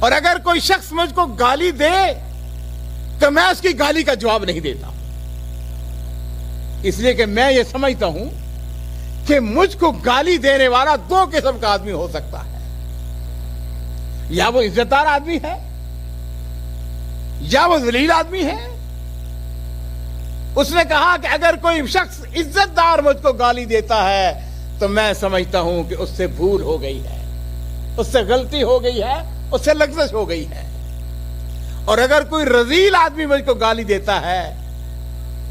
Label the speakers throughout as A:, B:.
A: اور اگر کوئی شخص مجھ کو گالی دے تو میں اس کی گالی کا جواب نہیں دیتا، اس لیے کہ میں یہ سمجھتا ہوں کہ مجھ کو گالی دینے والا دو قسم کا آدمی ہو سکتا ہے، یا وہ عزت دار آدمی ہے یا وہ ذلیل آدمی ہے۔ اس نے کہا کہ اگر کوئی شخص عزت دار مجھ کو گالی دیتا ہے تو میں سمجھتا ہوں کہ اس سے بھول ہو گئی ہے، اس سے غلطی ہو گئی ہے، اس سے لغزش ہو گئی ہے۔ اور اگر کوئی رذیل آدمی مجھ کو گالی دیتا ہے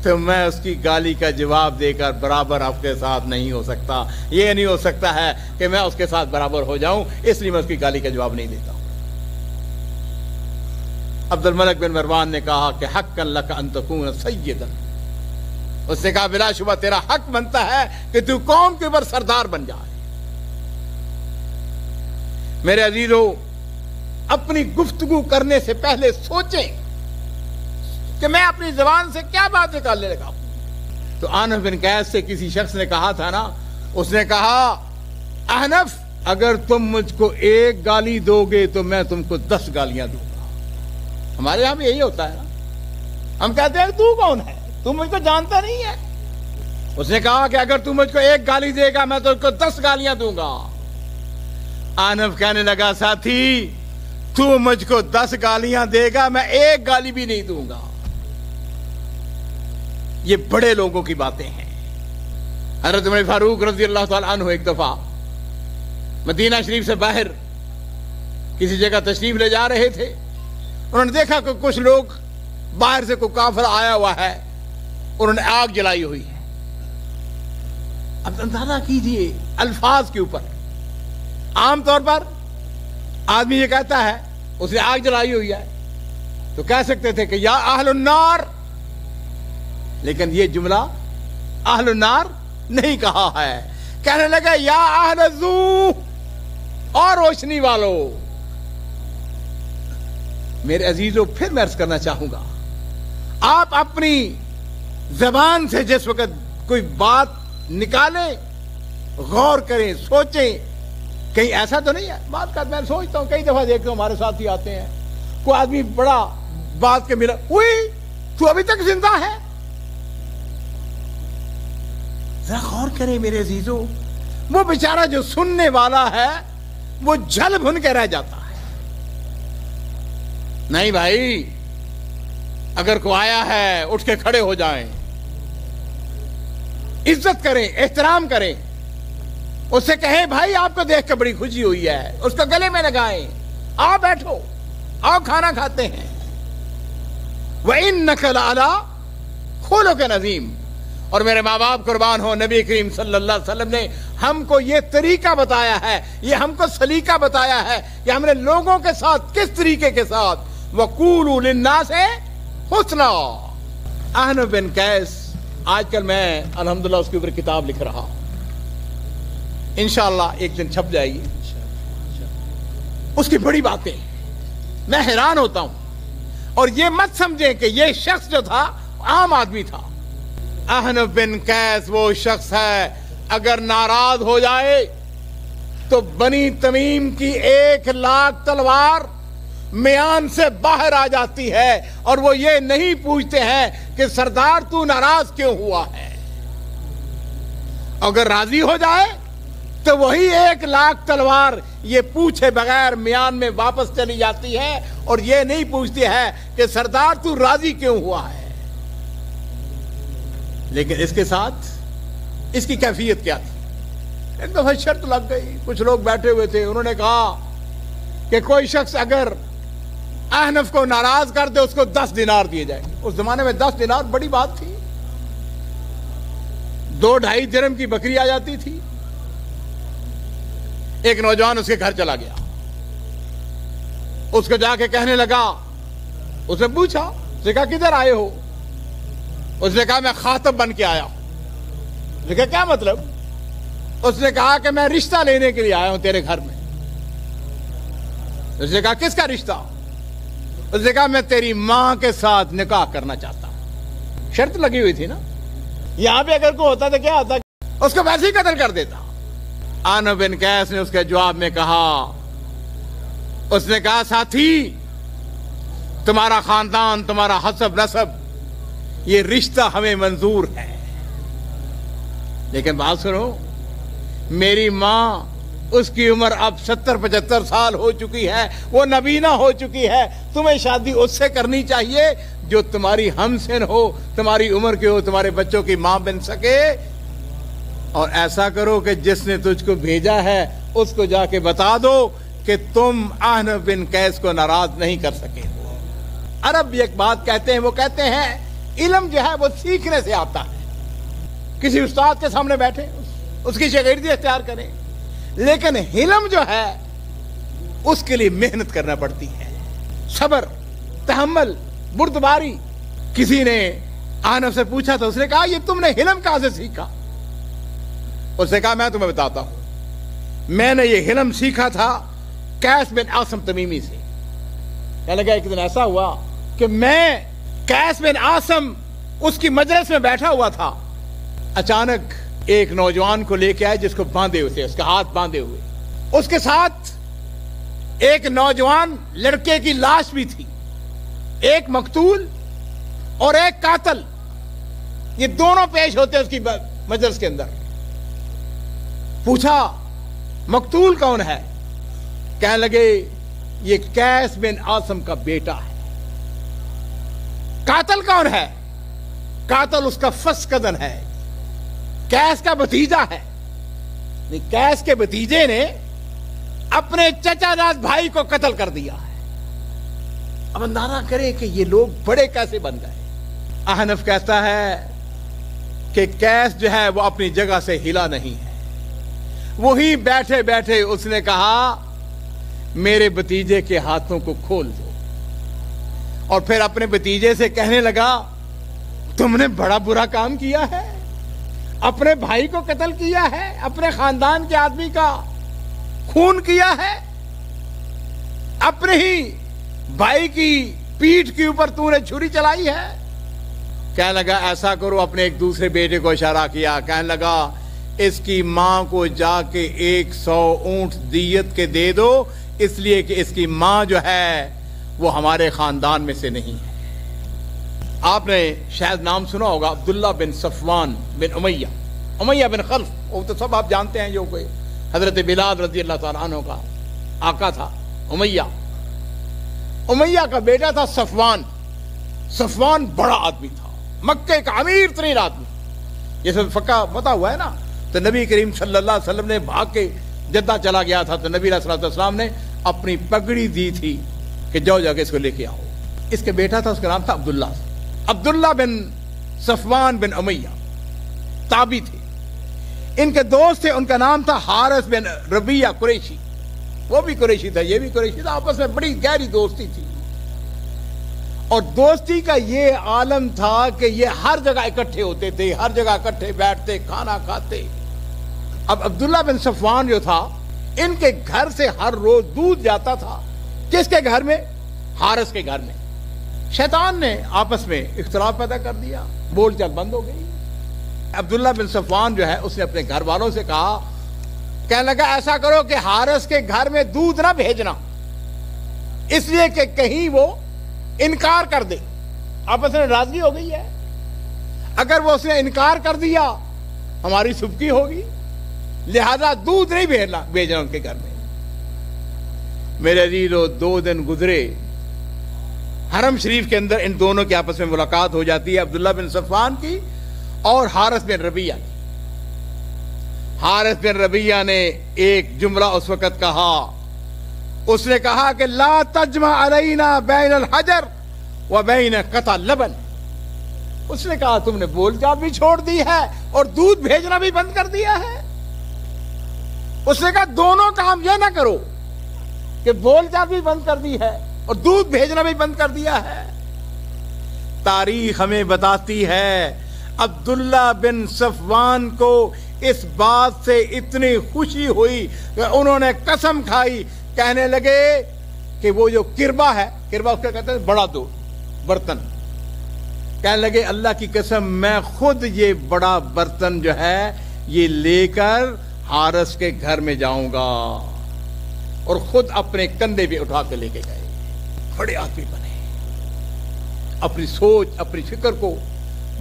A: تو میں اس کی گالی کا جواب دے کر برابر آپ کے ساتھ نہیں ہو سکتا، یہ نہیں ہو سکتا ہے کہ میں اس کے ساتھ برابر ہو جاؤں، اس لیے میں اس کی گالی کا جواب نہیں دیتا ہوں۔ عبد الملک بن مروان نے کہا کہ حقا لک ان تکون سیدا، اس نے کہا بلا شبہ تیرا حق بنتا ہے کہ تو قوم کے اوپر سردار بن جائے۔ میرے عزیزو، اپنی گفتگو کرنے سے پہلے سوچیں کہ میں اپنی زبان سے کیا بات نکالنے لگا ہوں۔ تو احنف بن قیس سے کسی شخص نے کہا تھا نا، اس نے کہا احنف اگر تم مجھ کو ایک گالی دو گے تو میں تم کو 10 گالیاں دوں گا۔ ہمارے یہاں بھی یہی ہوتا ہے نا، ہم کہتے ہیں تو کون ہے، تم مجھ کو جانتا نہیں ہے۔ اس نے کہا کہ اگر تم مجھ کو ایک گالی دے گا میں تم کو 10 گالیاں دوں گا۔ احنف کہنے لگا ساتھی تو مجھ کو 10 گالیاں دے گا میں ایک گالی بھی نہیں دوں گا۔ یہ بڑے لوگوں کی باتیں ہیں۔ حضرت عمر فاروق رضی اللہ تعالیٰ عنہ ایک دفعہ مدینہ شریف سے باہر کسی جگہ تشریف لے جا رہے تھے، انہوں نے دیکھا کہ کچھ لوگ باہر سے کوئی کافر آیا ہوا ہے، انہوں نے آگ جلائی ہوئی ہے۔ اب اندازہ کیجئے الفاظ کے اوپر، عام طور پر آدمی یہ کہتا ہے اس نے آگ جلائی ہوئی ہے تو کہہ سکتے تھے کہ یا اہل النار، لیکن یہ جملہ اہل النار نہیں کہا ہے، کہنے لگا یا اہل الضو، اور روشنی والو۔ میرے عزیزو پھر میں عرض کرنا چاہوں گا، آپ اپنی زبان سے جس وقت کوئی بات نکالیں غور کریں، سوچیں کہیں ایسا تو نہیں ہے۔ بات کا میں سوچتا ہوں، کئی دفعہ دیکھتا ہوں ہمارے ساتھ ہی آتے ہیں، کوئی آدمی بڑا بات کے ملا، اوئی تو ابھی تک زندہ ہے۔ ذرا غور کریں میرے عزیزو، وہ بیچارہ جو سننے والا ہے وہ جھل بھن کے رہ جاتا ہے۔ نہیں بھائی، اگر کوئی آیا ہے اٹھ کے کھڑے ہو جائیں، عزت کریں، احترام کریں، اس سے کہیں بھائی آپ کو دیکھ کے بڑی خوشی ہوئی ہے، اس کو گلے میں لگائیں، آؤ بیٹھو، آؤ کھانا کھاتے ہیں۔ وَإِنَّكَ لَعَلَىٰ خُلُقٍ عَظِيمٍ۔ اور میرے ماں باپ قربان ہو، نبی کریم صلی اللہ علیہ وسلم نے ہم کو یہ طریقہ بتایا ہے، یہ ہم کو سلیقہ بتایا ہے کہ ہم نے لوگوں کے ساتھ کس طریقے کے ساتھ وَقُولُوا لِلنَّاسِ حُسْنًا۔ احنف بن قیس، آج کل میں الحمدللہ اس کے اوپر کتاب لکھ رہا ہوں، انشاءاللہ ایک دن چھپ جائے گی۔ اس کی بڑی باتیں میں حیران ہوتا ہوں، اور یہ مت سمجھیں کہ یہ شخص جو تھا عام آدمی تھا۔ احنف بن قیس وہ شخص ہے اگر ناراض ہو جائے تو بنی تمیم کی 1,00,000 تلوار میان سے باہر آ جاتی ہے، اور وہ یہ نہیں پوچھتے ہیں کہ سردار تو ناراض کیوں ہوا ہے۔ اگر راضی ہو جائے تو وہی 1,00,000 تلوار یہ پوچھے بغیر میان میں واپس چلی جاتی ہے، اور یہ نہیں پوچھتی ہے کہ سردار تو راضی کیوں ہوا ہے۔ لیکن اس کے ساتھ اس کی کیفیت کیا تھی؟ ایک دفعہ شرط لگ گئی، کچھ لوگ بیٹھے ہوئے تھے، انہوں نے کہا کہ کوئی شخص اگر احنف کو ناراض کر دے اس کو 10 دینار دیے جائیں گے۔ اس زمانے میں 10 دینار بڑی بات تھی، 2-2.5 درہم کی بکری آ جاتی تھی۔ ایک نوجوان اس کے گھر چلا گیا، اس کو جا کے کہنے لگا، اس نے پوچھا، اس نے کہا کدھر آئے ہو؟ اس نے کہا میں خاطب بن کے آیا ہوں۔ اس نے کہا کیا مطلب؟ اس نے کہا کہ میں رشتہ لینے کے لیے آیا ہوں تیرے گھر میں۔ اس نے کہا کس کا رشتہ؟ اس نے کہا میں تیری ماں کے ساتھ نکاح کرنا چاہتا ہوں۔ شرط لگی ہوئی تھی نا، یہاں پہ اگر کوئی ہوتا تو کیا ہوتا، اس کو ویسے ہی قتل کر دیتا۔ احنف بن قیس نے اس کے جواب میں کہا اس نے کہا ساتھی تمہارا خاندان تمہارا حسب نسب یہ رشتہ ہمیں منظور ہے، لیکن بات سنو میری ماں اس کی عمر اب 70-75 سال ہو چکی ہے، وہ نبینا ہو چکی ہے، تمہیں شادی اس سے کرنی چاہیے جو تمہاری ہمسن ہو، تمہاری عمر کے ہو، تمہارے بچوں کی ماں بن سکے، اور ایسا کرو کہ جس نے تجھ کو بھیجا ہے اس کو جا کے بتا دو کہ تم احنف بن قیس کو ناراض نہیں کر سکے ہو۔ عرب ایک بات کہتے ہیں، وہ کہتے ہیں علم جو ہے وہ سیکھنے سے آتا ہے، کسی استاد کے سامنے بیٹھے اس کی شاگردی اختیار کریں، لیکن علم جو ہے اس کے لیے محنت کرنا پڑتی ہے، صبر، تحمل، بردباری۔ کسی نے احنف سے پوچھا تو اس نے کہا یہ تم نے علم کہاں سے سیکھا؟ اس نے کہا میں تمہیں بتاتا ہوں، میں نے یہ علم سیکھا تھا قیس بن عاصم تمیمی سے۔ کہنے لگا ایک دن ایسا ہوا کہ میں قیس بن عاصم اس کی مجلس میں بیٹھا ہوا تھا، اچانک ایک نوجوان کو لے کے آئے جس کو باندھے ہوئے تھے، اس کا ہاتھ باندھے ہوئے، اس کے ساتھ ایک نوجوان لڑکے کی لاش بھی تھی، ایک مقتول اور ایک قاتل، یہ دونوں پیش ہوتے اس کی مجلس کے اندر۔ پوچھا مقتول کون ہے؟ کہنے لگے یہ قیس بن عاصم کا بیٹا ہے۔ قاتل کون ہے؟ قاتل اس کا فس کزن ہے، قیس کا بھتیجا ہے۔ قیس کے بھتیجے نے اپنے چچا جاد بھائی کو قتل کر دیا ہے۔ اب اندازہ کریں کہ یہ لوگ بڑے کیسے بن گئے۔ احنف کہتا ہے کہ قیس جو ہے وہ اپنی جگہ سے ہلا نہیں ہے، وہی بیٹھے بیٹھے اس نے کہا میرے بھتیجے کے ہاتھوں کو کھول دو، اور پھر اپنے بھتیجے سے کہنے لگا تم نے بڑا برا کام کیا ہے، اپنے بھائی کو قتل کیا ہے، اپنے خاندان کے آدمی کا خون کیا ہے، اپنے ہی بھائی کی پیٹھ کے اوپر تو نے چھری چلائی ہے۔ کہنے لگا ایسا کرو، اپنے ایک دوسرے بیٹے کو اشارہ کیا، کہنے لگا اس کی ماں کو جا کے 100 اونٹ دیت کے دے دو، اس لیے کہ اس کی ماں جو ہے وہ ہمارے خاندان میں سے نہیں ہے۔ آپ نے شاید نام سنا ہوگا عبداللہ بن صفوان بن امیہ بن خلف، وہ تو سب آپ جانتے ہیں، جو کوئی حضرت بلال رضی اللہ تعالیٰ عنہ کا آقا تھا۔ امیہ کا بیٹا تھا صفوان بڑا آدمی تھا، مکے کا امیر ترین آدمی، یہ سب فقہ پتا ہوا ہے نا۔ تو نبی کریم صلی اللہ علیہ وسلم نے بھاگ کے جدہ چلا گیا تھا، تو نبی علیہ السلام نے اپنی پگڑی دی تھی کہ جاؤ جا کے اس کو لے کے آؤ۔ اس کے بیٹا تھا، اس کا نام تھا عبداللہ بن صفوان بن امیہ، تابعی تھے۔ ان کے دوست تھے، ان کا نام تھا حارث بن ربیہ قریشی، وہ بھی قریشی تھا، یہ بھی قریشی تھا، آپس میں بڑی گہری دوستی تھی، اور دوستی کا یہ عالم تھا کہ یہ ہر جگہ اکٹھے ہوتے تھے، ہر جگہ اکٹھے بیٹھتے، کھانا کھاتے۔ اب عبداللہ بن صفوان جو تھا، ان کے گھر سے ہر روز دودھ جاتا تھا، کس کے گھر میں؟ حارث کے گھر میں۔ شیطان نے آپس میں اختلاف پیدا کر دیا، بول چال بند ہو گئی۔ عبداللہ بن صفوان جو ہے اس نے اپنے گھر والوں سے کہا، کہنے لگا ایسا کرو کہ حارث کے گھر میں دودھ نہ بھیجنا، اس لیے کہ کہیں وہ انکار کر دے۔ آپس میں ناراضگی ہو گئی ہے، اگر وہ اس نے انکار کر دیا ہماری سبکی ہوگی، لہذا دودھ نہیں بھیجنا ان کے گھر میں۔ میرے عزیزو 2 دن گزرے، حرم شریف کے اندر ان دونوں کی آپس میں ملاقات ہو جاتی ہے، عبداللہ بن صفوان کی اور حارث بن ربیہ کی۔ حارث بن ربیہ نے ایک جملہ اس وقت کہا، اس نے کہا کہ لا تجمع علینا بین الحجر و بین قطع لبن۔ اس نے کہا تم نے بول چال بھی چھوڑ دی ہے اور دودھ بھیجنا بھی بند کر دیا ہے۔ اس نے کہا دونوں کام یہ نہ کرو کہ بول چال بھی بند کر دی ہے اور دودھ بھیجنا بھی بند کر دیا ہے۔ تاریخ ہمیں بتاتی ہے عبداللہ بن صفوان کو اس بات سے اتنی خوشی ہوئی کہ انہوں نے قسم کھائی، کہنے لگے کہ وہ جو کربا ہے، کربا اس کو کہتے ہیں بڑا دو برتن، کہنے لگے اللہ کی قسم میں خود یہ بڑا برتن جو ہے یہ لے کر حارث کے گھر میں جاؤں گا، اور خود اپنے کندھے پہ اٹھا کے لے کے گئے. بڑے آدمی بنے, اپنی سوچ اپنی فکر کو,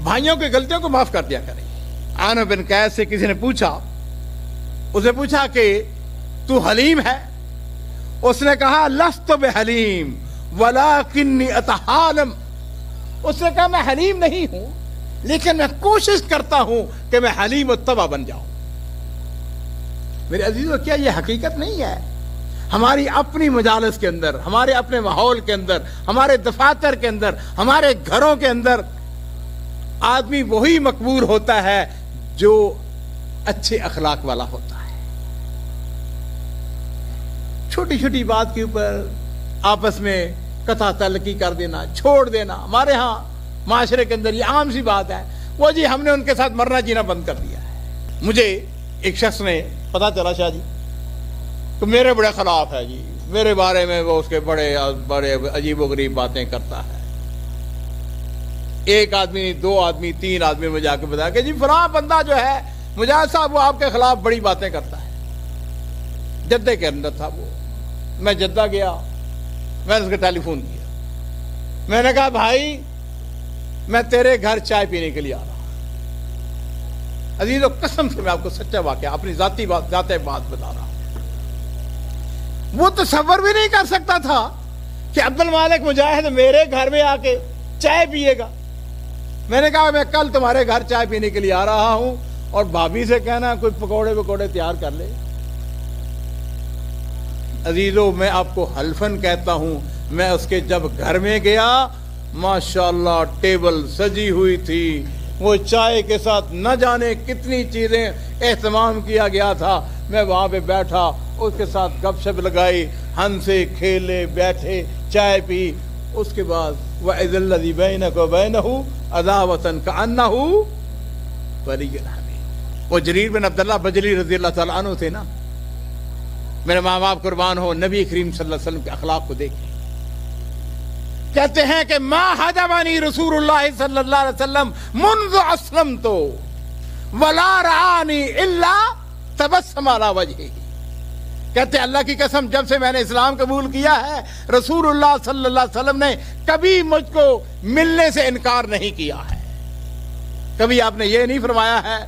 A: بھائیوں کی غلطیوں کو معاف کر دیا کریں. عامر بن قیس سے کسی نے پوچھا, اسے پوچھا کہ تو حلیم ہے؟ اس نے کہا لست بحلیم ولکنی اتحالم. اس نے کہا میں حلیم نہیں ہوں لیکن میں کوشش کرتا ہوں کہ میں حلیم الطبع بن جاؤں. میرے عزیزو, کیا یہ حقیقت نہیں ہے؟ ہماری اپنی مجالس کے اندر, ہمارے اپنے ماحول کے اندر, ہمارے دفاتر کے اندر, ہمارے گھروں کے اندر آدمی وہی مقبول ہوتا ہے جو اچھے اخلاق والا ہوتا ہے. چھوٹی چھوٹی بات کے اوپر آپس میں قطع تعلقی کر دینا, چھوڑ دینا, ہمارے ہاں معاشرے کے اندر یہ عام سی بات ہے. وہ جی ہم نے ان کے ساتھ مرنا جینا بند کر دیا ہے. مجھے ایک شخص نے پتا چلا شاہ جی تو میرے بڑے خلاف ہے جی, میرے بارے میں وہ اس کے بڑے بڑے عجیب و غریب باتیں کرتا ہے. ایک آدمی, دو آدمی, تین آدمی میں جا کے بتایا کہ جی فلاں بندہ جو ہے مجاہد صاحب وہ آپ کے خلاف بڑی باتیں کرتا ہے. جدہ کے اندر تھا وہ. میں جدہ گیا, میں نے اس کو ٹیلی فون کیا, میں نے کہا بھائی میں تیرے گھر چائے پینے کے لیے آ رہا ہوں. عزیزو قسم سے میں آپ کو سچا واقعہ اپنی ذاتی بات بتا رہا ہوں. وہ تصور بھی نہیں کر سکتا تھا کہ عبد المالک مجاہد میرے گھر میں آ کے چائے پیے گا. میں نے کہا میں کل تمہارے گھر چائے پینے کے لیے آ رہا ہوں اور بھابھی سے کہنا کوئی پکوڑے تیار کر لے. عزیزو میں آپ کو حلفاً کہتا ہوں, میں اس کے جب گھر میں گیا ماشاءاللہ ٹیبل سجی ہوئی تھی, وہ چائے کے ساتھ نہ جانے کتنی چیزیں اہتمام کیا گیا تھا. میں وہاں پہ بیٹھا, اس کے ساتھ گپ شپ لگائی, ہنسے کھیلے, بیٹھے, چائے پی. اس کے بعد وَإِذَا الَّذِي بَيْنَكَ وَبَيْنَهُ عَدَاوَةً كَأَنَّهُ وَلِيٌّ حَمِيمٌ. وہ جریر بن عبداللہ بجلی رضی اللہ تعالیٰ عنہ تھے نا. میرے ماں باپ قربان ہو, نبی کریم صلی اللہ علیہ وسلم کے اخلاق کو دیکھیں. کہتے ہیں کہ ما حجبنی رسول اللہ صلی اللہ علیہ وسلم منذ اسلمت ولا رآنی الا تبسم علی وجہہ. کہتے ہیں اللہ کی قسم جب سے میں نے اسلام قبول کیا ہے رسول اللہ صلی اللہ علیہ وسلم نے کبھی مجھ کو ملنے سے انکار نہیں کیا ہے. کبھی آپ نے یہ نہیں فرمایا ہے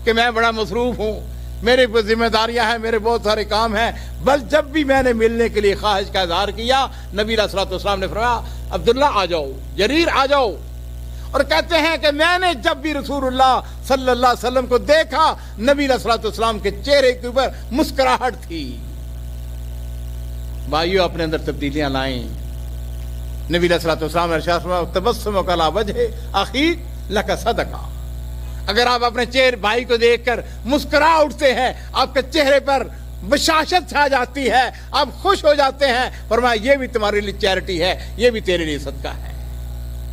A: کہ میں بڑا مصروف ہوں, میرے کوئی ذمہ داریاں ہیں, میرے بہت سارے کام ہیں. بل جب بھی میں نے ملنے کے لیے خواہش کا اظہار کیا نبی علیہ الصلوۃ والسلام نے فرمایا عبداللہ آ جاؤ, جریر آ جاؤ. اور کہتے ہیں کہ میں نے جب بھی رسول اللہ صلی اللہ علیہ وسلم کو دیکھا نبی علیہ الصلوۃ والسلام کے چہرے کے اوپر مسکراہٹ تھی. بھائیو اپنے اندر تبدیلیاں لائیں. نبی علیہ الصلوۃ والسلام نے ارشاد فرمایا تبسمک علی وجہ اخیک لک صدقہ. اگر آپ اپنے چہرے بھائی کو دیکھ کر مسکرا اٹھتے ہیں, آپ کے چہرے پر بشاشت چھا جاتی ہے, آپ خوش ہو جاتے ہیں, فرمایا یہ بھی تمہارے لیے چیریٹی ہے, یہ بھی تیرے لیے صدقہ ہے.